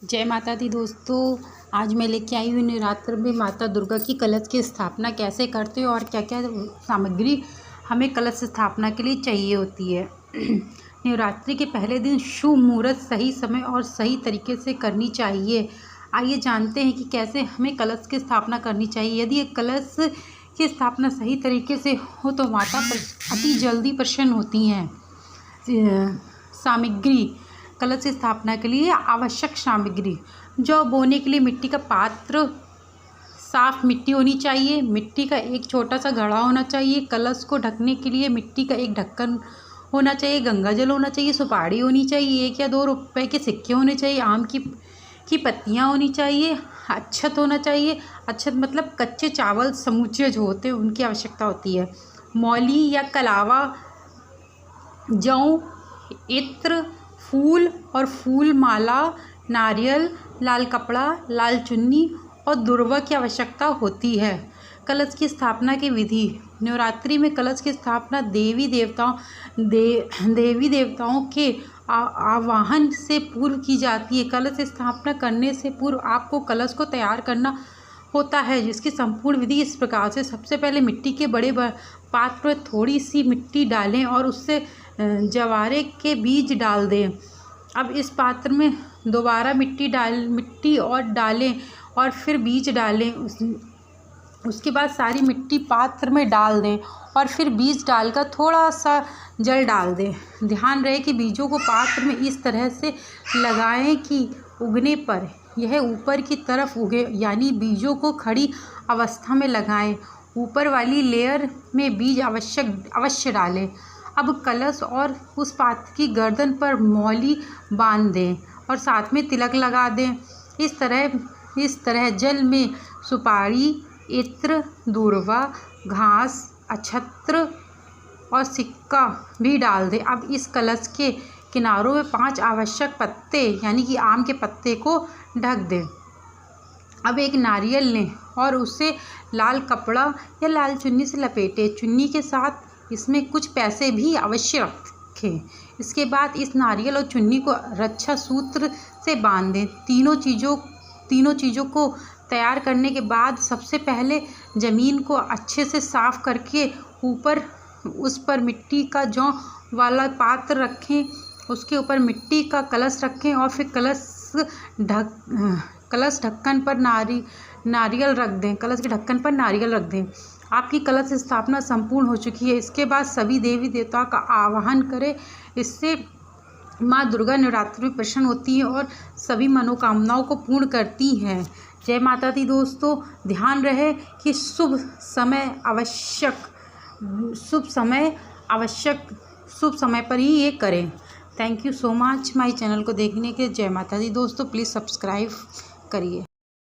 जय माता दी दोस्तों। आज मैं लेके आई हूँ नवरात्र में माता दुर्गा की कलश की स्थापना कैसे करते हैं और क्या क्या सामग्री हमें कलश स्थापना के लिए चाहिए होती है। नवरात्रि के पहले दिन शुभ मुहूर्त सही समय और सही तरीके से करनी चाहिए। आइए जानते हैं कि कैसे हमें कलश की स्थापना करनी चाहिए। यदि एक कलश की स्थापना सही तरीके से हो तो माता अति जल्दी प्रसन्न होती हैं। सामग्री कलश की स्थापना के लिए आवश्यक सामग्री: जौ बोने के लिए मिट्टी का पात्र, साफ मिट्टी होनी चाहिए, मिट्टी का एक छोटा सा घड़ा होना चाहिए, कलश को ढकने के लिए मिट्टी का एक ढक्कन होना चाहिए, गंगा जल होना चाहिए, सुपारी होनी चाहिए, 1 या 2 रुपए के सिक्के होने चाहिए, आम की पत्तियां होनी चाहिए, अक्षत होना चाहिए। अक्षत मतलब कच्चे चावल समूचे जो होते हैं उनकी आवश्यकता होती है। मौली या कलावा, जौ, इत्र, फूल और फूल माला, नारियल, लाल कपड़ा, लाल चुन्नी और दुर्वा की आवश्यकता होती है। कलश की स्थापना की विधि: नवरात्रि में कलश की स्थापना देवी देवताओं के आवाहन से पूर्व की जाती है। कलश स्थापना करने से पूर्व आपको कलश को तैयार करना होता है, जिसकी संपूर्ण विधि इस प्रकार से: सबसे पहले मिट्टी के बड़े पात्र में थोड़ी सी मिट्टी डालें और उससे जवारे के बीज डाल दें। अब इस पात्र में दोबारा मिट्टी और डालें और फिर बीज डालें। उसके बाद सारी मिट्टी पात्र में डाल दें और फिर बीज डालकर थोड़ा सा जल डाल दें। ध्यान रहे कि बीजों को पात्र में इस तरह से लगाएं कि उगने पर यह ऊपर की तरफ उगे, यानी बीजों को खड़ी अवस्था में लगाएं। ऊपर वाली लेयर में बीज अवश्य डालें। अब कलश और उस पात्र की गर्दन पर मौली बांध दें और साथ में तिलक लगा दें। इस तरह जल में सुपारी, इत्र, दूर्वा, घास, अक्षत्र और सिक्का भी डाल दें। अब इस कलश के किनारों में 5 आवश्यक पत्ते यानी कि आम के पत्ते को ढक दें। अब एक नारियल लें और उसे लाल कपड़ा या लाल चुन्नी से लपेटें। चुन्नी के साथ इसमें कुछ पैसे भी अवश्य रखें। इसके बाद इस नारियल और चुन्नी को रक्षा सूत्र से बांध दें। तीनों चीज़ों को तैयार करने के बाद सबसे पहले ज़मीन को अच्छे से साफ करके उस पर मिट्टी का जौ वाला पात्र रखें। उसके ऊपर मिट्टी का कलश रखें और फिर कलश ढक्कन पर नारियल रख दें। कलश के ढक्कन पर नारियल रख दें। आपकी कलश स्थापना संपूर्ण हो चुकी है। इसके बाद सभी देवी देवताओं का आवाहन करें। इससे माँ दुर्गा नवरात्रि में प्रसन्न होती है और सभी मनोकामनाओं को पूर्ण करती हैं। जय माता दी दोस्तों। ध्यान रहे कि शुभ समय पर ही ये करें। Thank you so much my channel को देखने के। जय माता दी दोस्तों। प्लीज़ सब्सक्राइब करिए।